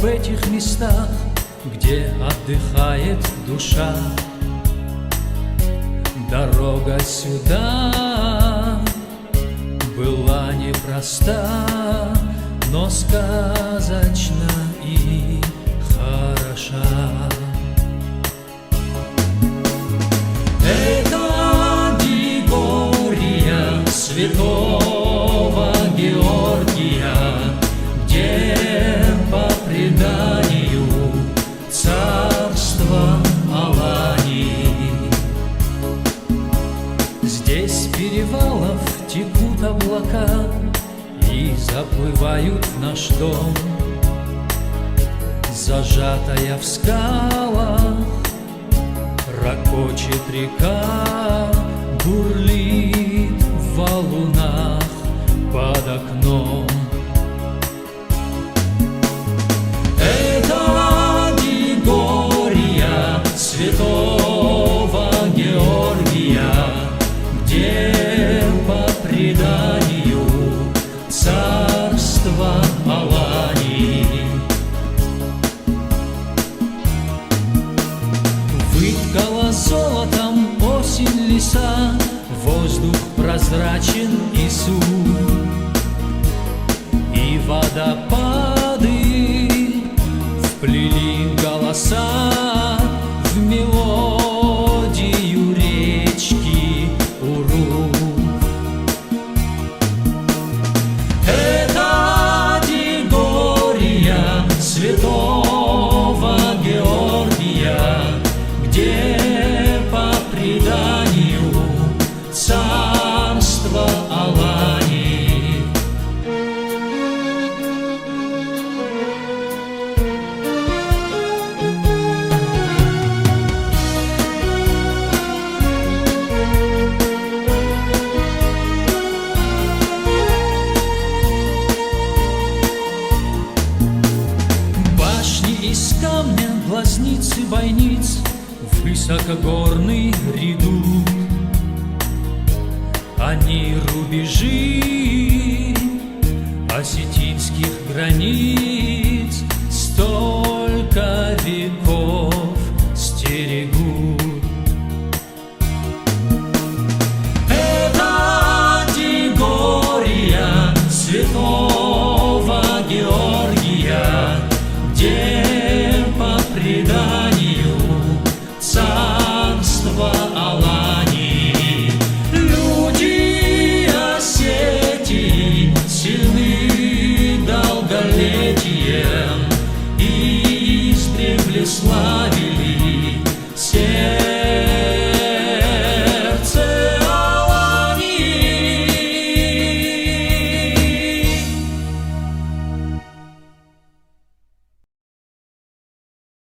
в этих местах, где отдыхает душа. Дорога сюда была непроста, но сказочна и хороша. Это Григория, святого Георгия, где по преданию царство Алании. Здесь перевалов текут облака и заплывают в наш дом. Зажатая в скалах ракочет река, бурлит в валунах под окном. Это Григория, святого Георгия, где по преданию царство Алании. Выткала золотом осень леса, воздух прозрачен и сух, и водопады вплели голоса в мелодию речки Урук. Это Григория, святого Георгия, где по преданию царство Алании. Башни из камня, глазницы бойниц высокогорный редут. Они рубежи осетинских границ, столько